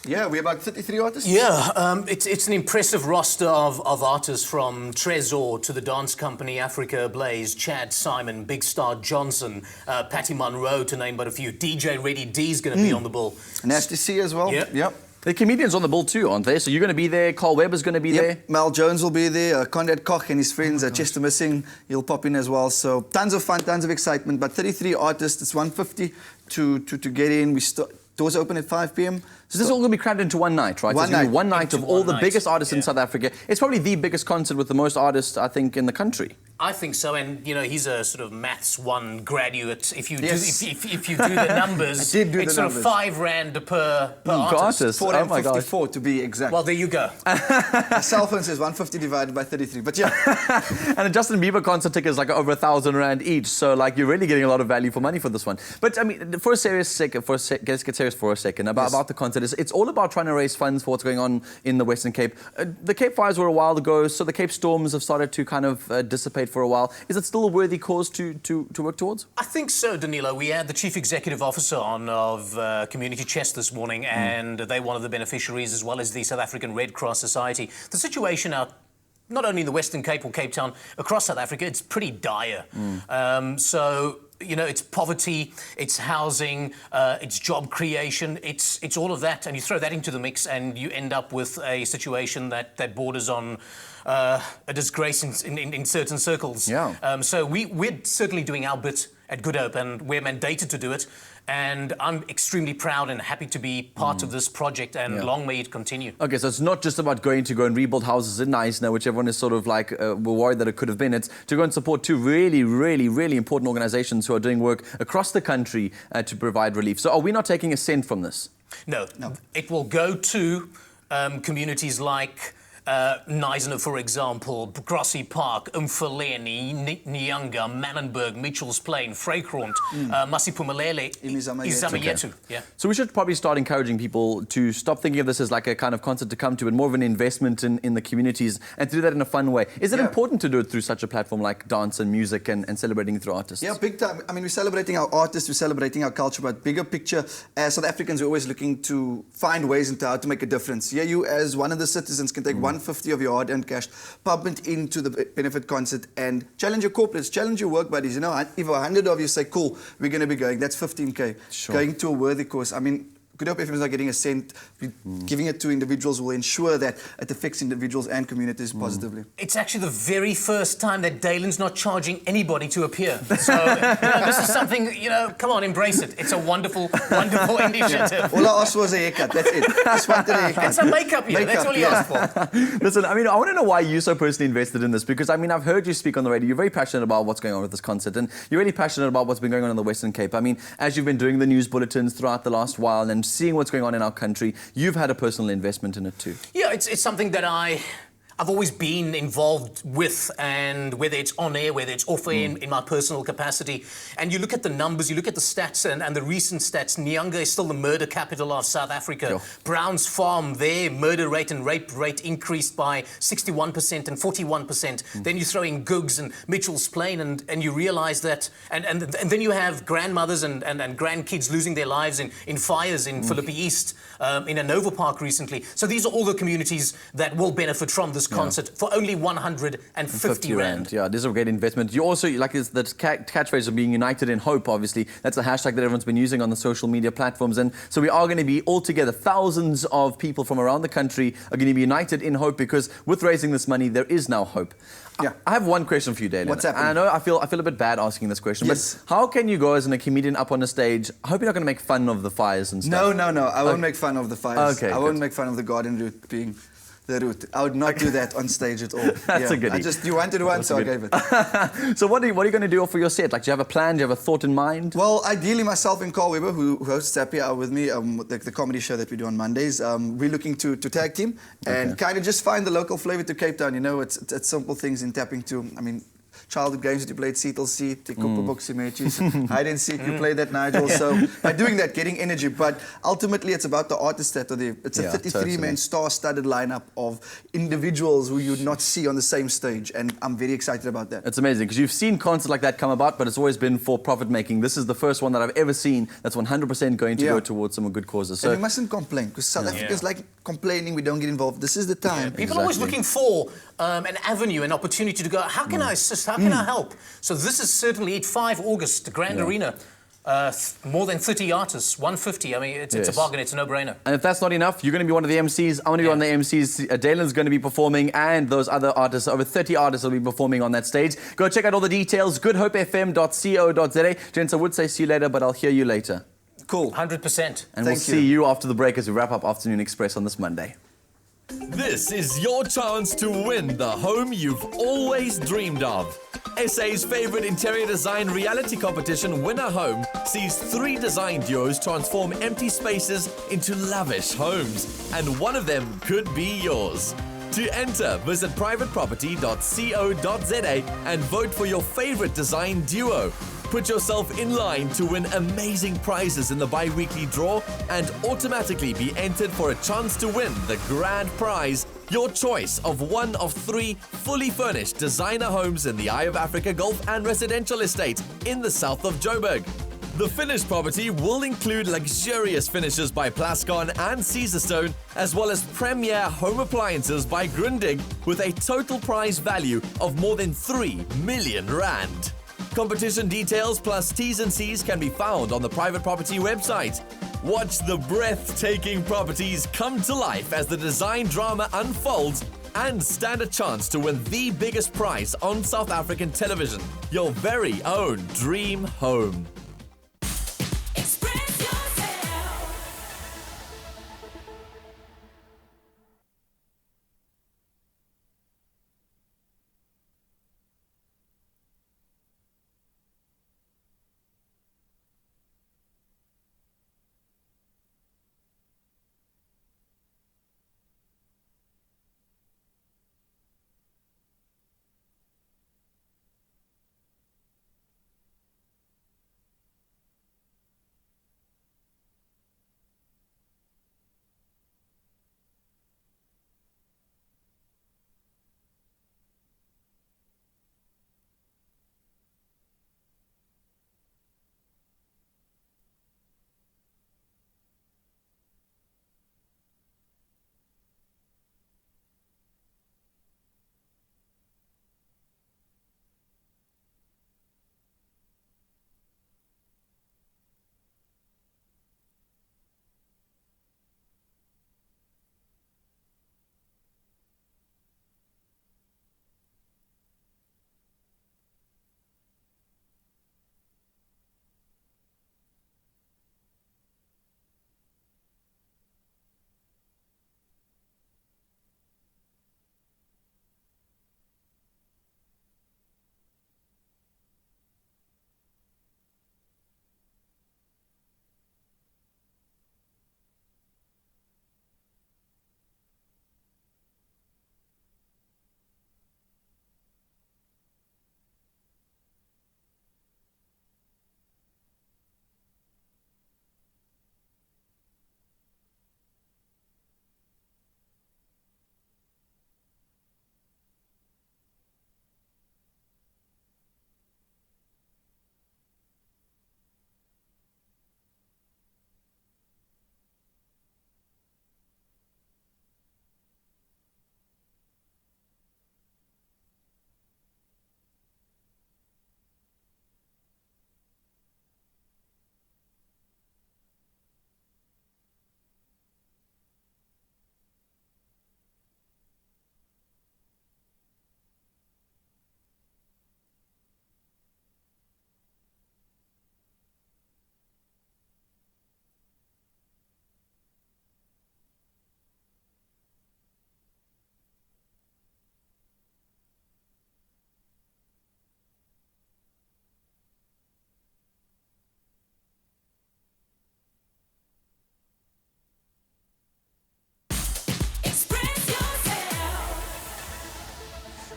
Yeah, we're about 33 artists. Yeah, it's an impressive roster of artists, from Trezor to the dance company Africa Ablaze, Chad Simon, Big Star Johnson, Patty Monroe, to name but a few. DJ Reddy D's going to be on the bill. Nasty C as well. Yep. The comedians on the bill too, aren't they? So you're going to be there. Carl Webber's going to be there. Mal Jones will be there. Conrad Koch and his friends, Chester Missing, he'll pop in as well. So tons of fun, tons of excitement. But 33 artists, it's 150 to get in. Doors open at 5 p.m. So this is all going to be crammed into one night, right? One so it's going to be night. one night of all the night. biggest artists in South Africa. It's probably the biggest concert with the most artists, I think, in the country. I think so, and you know he's a sort of maths 1 graduate. If you Yes. do, if you do the numbers, I did do it's the sort numbers. of £5 per artist. Oh my gosh. 454 to be exact. Well, there you go. My cell phone says 150 divided by 33. But yeah, And a Justin Bieber concert ticket is like over R1,000 each. So like you're really getting a lot of value for money for this one. But I mean, for a serious second, let's get serious for a second about the concert. It's all about trying to raise funds for what's going on in the Western Cape. The Cape Fires were a while ago, so the Cape Storms have started to kind of dissipate for a while. Is it still a worthy cause to work towards? I think so, Danilo. We had the Chief Executive Officer on of Community Chest this morning, and they're one of the beneficiaries, as well as the South African Red Cross Society. The situation out, not only in the Western Cape or Cape Town, across South Africa, it's pretty dire. So, you know, it's poverty, it's housing, it's job creation, it's all of that, and you throw that into the mix and you end up with a situation that borders on a disgrace in certain circles. Yeah. So we're certainly doing our bit at Good Hope, and we're mandated to do it. And I'm extremely proud and happy to be part of this project, and long may it continue. Okay, so it's not just about going and rebuild houses in Knysna, which everyone is sort of like, we're worried that it could have been. It's to go and support two really, really, really important organizations who are doing work across the country to provide relief. So are we not taking a cent from this? No. It will go to communities like Knysna, for example, Grassy Park, Umfuleni, Nyanga, Mannenberg, Mitchell's Plain, Vrykrond, Masipumalele, Izamayetu. Yeah. So we should probably start encouraging people to stop thinking of this as like a kind of concert to come to, but more of an investment in the communities, and to do that in a fun way. Is it important to do it through such a platform like dance and music and celebrating through artists? Yeah, big time. I mean, we're celebrating our artists, we're celebrating our culture, but bigger picture, as South Africans, we're always looking to find ways into how to make a difference. Yeah, you as one of the citizens can take 150 of your hard-earned cash, pump it into the benefit concert, and challenge your corporates, challenge your work buddies. You know, if 100 of you say, cool, we're going to be going, that's 15K. Sure. Going to a worthy cause. I mean, Good Hope FM is not getting a cent. Giving it to individuals will ensure that it affects individuals and communities positively. It's actually the very first time that Dalen's not charging anybody to appear. So, you know, this is something, you know, come on, embrace it. It's a wonderful, wonderful initiative. All I asked for was a haircut, that's it. Just wanted a haircut. And some makeup here, that's all you asked for. Listen, I mean, I want to know why you're so personally invested in this, because, I mean, I've heard you speak on the radio. You're very passionate about what's going on with this concert, and you're really passionate about what's been going on in the Western Cape. I mean, as you've been doing the news bulletins throughout the last while and seeing what's going on in our country, you've had a personal investment in it too. Yeah, it's something that I've always been involved with, and whether it's on air, whether it's off air in my personal capacity. And you look at the numbers, you look at the stats and the recent stats. Nyanga is still the murder capital of South Africa. Sure. Browns Farm, their murder rate and rape rate increased by 61% and 41%. Then you throw in Googs and Mitchell's Plain, and you realise that, and then you have grandmothers and grandkids losing their lives in fires in Philippi East, in Nova Park recently. So these are all the communities that will benefit from this concert for only 150 rand. Yeah, this is a great investment. You also, like the catchphrase of being united in hope, obviously. That's a hashtag that everyone's been using on the social media platforms. And so we are going to be all together. Thousands of people from around the country are going to be united in hope, because with raising this money, there is now hope. Yeah. I have one question for you, Dalen. What's happening? I know I feel a bit bad asking this question, Yes. but how can you go as a comedian up on a stage? I hope you're not going to make fun of the fires and stuff. No. I won't make fun of the fires. Okay, I won't make fun of the garden route being the route. I would not do that on stage at all. That's a goodie. You wanted one, so I gave it. So what are you going to do for your set? Like, do you have a plan? Do you have a thought in mind? Well, ideally, myself and Carl Weber, who hosts Happy Hour with me, the comedy show that we do on Mondays, we're looking to tag team and kind of just find the local flavor to Cape Town. You know, it's simple things in tapping to, I mean, childhood games that you played, seat or seat, hide and seek, you played that, Nigel. So by doing that, getting energy. But ultimately, it's about the artists that are there. It's a 33-man star-studded lineup of individuals who you'd not see on the same stage. And I'm very excited about that. It's amazing, because you've seen concerts like that come about, but it's always been for profit making. This is the first one that I've ever seen that's 100% going to go towards some good causes. So and we mustn't complain, because South Africans like complaining, we don't get involved. This is the time. People are always looking for an avenue, an opportunity to go, how can I assist? How can I help? So this is certainly it. 5 August, Grand Arena. More than 30 artists, 150. I mean, it's a bargain. It's a no-brainer. And if that's not enough, you're going to be one of the MCs. I'm going to be one of the MCs. Dalen's going to be performing, and those other artists, over 30 artists, will be performing on that stage. Go check out all the details. goodhopefm.co.za. Gents, I would say see you later, but I'll hear you later. Cool. 100%. And we'll see you after the break as we wrap up Afternoon Express on this Monday. This is your chance to win the home you've always dreamed of. SA's favorite interior design reality competition, Winner Home, sees 3 design duos transform empty spaces into lavish homes, and one of them could be yours. To enter, visit privateproperty.co.za and vote for your favorite design duo. Put yourself in line to win amazing prizes in the bi-weekly draw and automatically be entered for a chance to win the grand prize, your choice of one of 3 fully furnished designer homes in the Eye of Africa Golf and Residential Estate in the south of Joburg. The finished property will include luxurious finishes by Plascon and Caesarstone, as well as premier home appliances by Grundig, with a total prize value of more than 3 million rand. Competition details plus T's and C's can be found on the private property website. Watch the breathtaking properties come to life as the design drama unfolds and stand a chance to win the biggest prize on South African television, your very own dream home.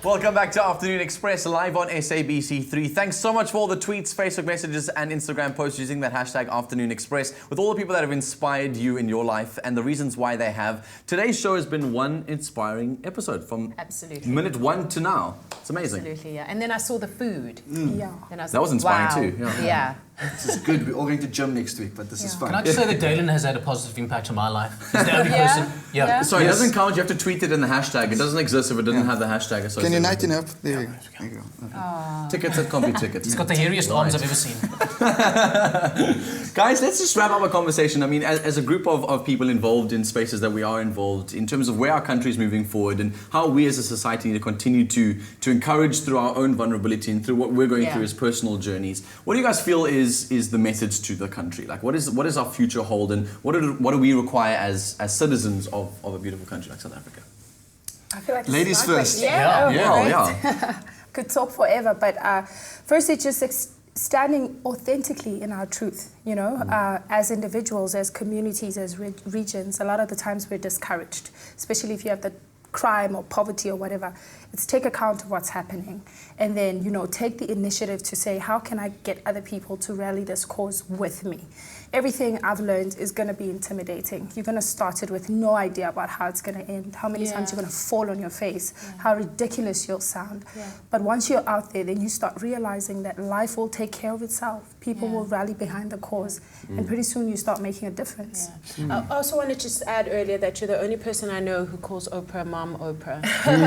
Welcome back to Afternoon Express, live on SABC3. Thanks so much for all the tweets, Facebook messages, and Instagram posts using that hashtag Afternoon Express, with all the people that have inspired you in your life and the reasons why they have. Today's show has been one inspiring episode from minute 1 to now. It's amazing. Absolutely, yeah. And then I saw the food. Yeah. Then I was That was inspiring wow. too. Yeah. Yeah. This is good. We're all going to gym next week, but this is fun. Can I just say that Dalen has had a positive impact on my life? He's the only person. Yeah. Sorry, it doesn't count. You have to tweet it in the hashtag. It doesn't exist if it doesn't have the hashtag associated. Can you nighten up? There you go. Okay. Tickets at Combi Tickets. He's got the hairiest arms I've ever seen. Guys, let's just wrap up our conversation. I mean, as a group of people involved in spaces that we are involved, in terms of where our country is moving forward and how we as a society need to continue to encourage through our own vulnerability and through what we're going through as personal journeys. What do you guys feel is is the message to the country? Like, what is our future hold, and what do we require as citizens of a beautiful country like South Africa? I feel like Ladies first. Yeah. Could talk forever, but first it's just standing authentically in our truth, you know, as individuals, as communities, as regions. A lot of the times we're discouraged, especially if you have the crime or poverty or whatever. It's take account of what's happening and then, you know, take the initiative to say, how can I get other people to rally this cause with me? Everything I've learned is going to be intimidating. You're going to start it with no idea about how it's going to end, how many times you're going to fall on your face, how ridiculous you'll sound. But once you're out there, then you start realizing that life will take care of itself. People will rally behind the cause, and pretty soon you start making a difference. I also wanted to just add earlier that you're the only person I know who calls Oprah Mom Oprah.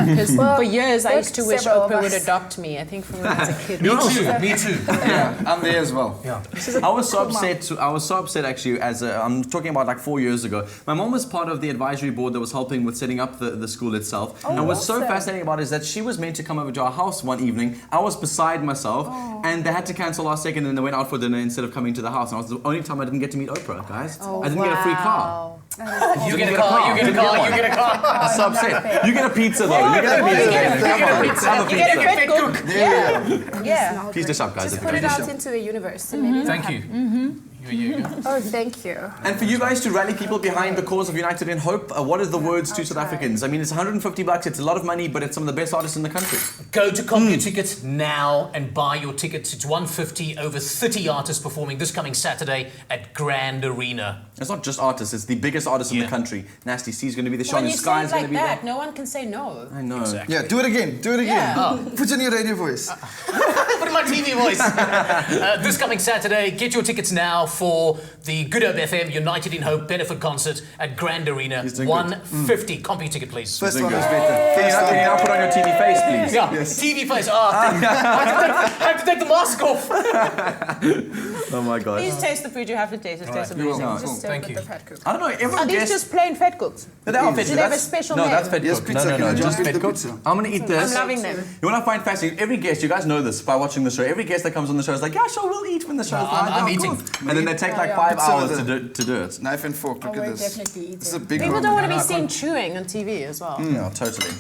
Because for years I used to wish Oprah would adopt me. I think from when I was a kid. Me too. Yeah, I'm there as well. Yeah. I was so upset actually. I'm talking about like 4 years ago. My mom was part of the advisory board that was helping with setting up the school itself. And what's so fascinating about it is that she was meant to come over to our house one evening. I was beside myself, and they had to cancel last second, and they went out for dinner instead of coming to the house. And it was the only time I didn't get to meet Oprah, guys. I didn't get a free car. You get a car. I'm so upset. You get a pizza though. You get a pizza. You get a fed cook. Yeah. Please just up, guys. Just put it out into the universe. And maybe Thank you. Oh, thank you. And for you guys to rally people behind the cause of United in Hope, what are the words to South Africans? I mean, it's $150, it's a lot of money, but it's some of the best artists in the country. Go to CompuTicket now and buy your tickets. It's $150, over 30 artists performing this coming Saturday at Grand Arena. It's not just artists, it's the biggest artist in the country. Nasty C is going to be there, Sean When you Sky say is it going like to be that, there. no one can say no. I know. Exactly. Yeah, do it again. Yeah. Put in your radio voice. Put in my TV voice. This coming Saturday, get your tickets now for the Good Hope FM United in Hope benefit concert at Grand Arena. $150. CompuTicket, please. First one was better. Can you now put on your TV face, please? Yeah, TV face. I have to take the mask off. Oh my God. Please taste the food you have to taste. It tastes amazing. Thank you. I don't know, everyone Are these just plain fed cooks? They are fed Do they have a special name? No, that's fed Yes, cooked. pizza. No, Just just eat fed the cooked. pizza. I'm going to eat this. I'm loving them. You want to find fascinating? Every guest, you guys know this by watching the show, every guest that comes on the show is like, yeah, sure, we'll eat when the show's live. I'm eating. And then they take like 5 hours to do it. Knife and fork, look at we're this. definitely eating. This is a big People one. don't want to be seen chewing on TV as well. Yeah, totally.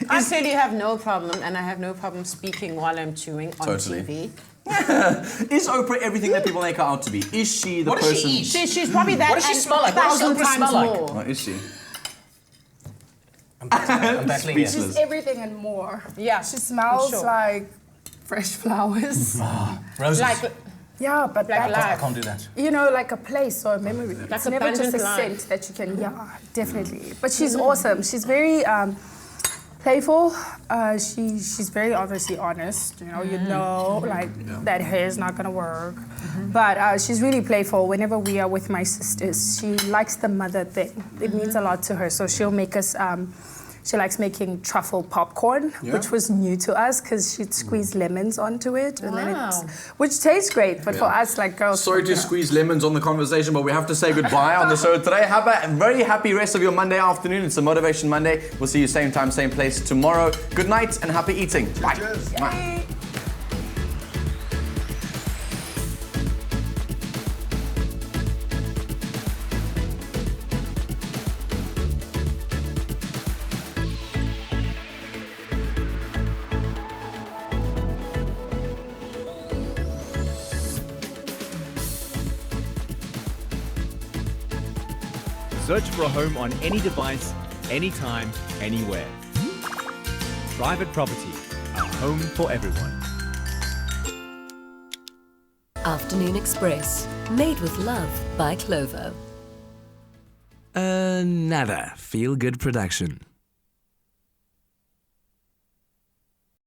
I clearly have no problem, and I have no problem speaking while I'm chewing on Totally. TV. Is Oprah everything that people make her out to be? Is she the What does person? she eat? She's probably that. What does she and smell like? What does 1,000 Oprah times smell like? more. Oh, is she? I'm battling here. Speechless. She's everything and more. Yeah, She smells sure. like fresh flowers. Roses. Like Yeah, but Like that's, I can't do that. you know, like a place or a memory. Like It's a never just a pungent line. scent that you can, definitely. But she's awesome. She's very playful. She's very obviously honest. You know, like that hair is not gonna work. But she's really playful. Whenever we are with my sisters, she likes the mother thing. It means a lot to her. So she'll make us. She likes making truffle popcorn, which was new to us because she'd squeeze lemons onto it, and then which tastes great. But for us, like girls, Sorry to squeeze lemons on the conversation, but we have to say goodbye on the show today. Have a very happy rest of your Monday afternoon. It's a Motivation Monday. We'll see you same time, same place tomorrow. Good night and happy eating. Bye. Bye. Search for a home on any device, anytime, anywhere. Private property, a home for everyone. Afternoon Express, made with love by Clover. Another feel-good production.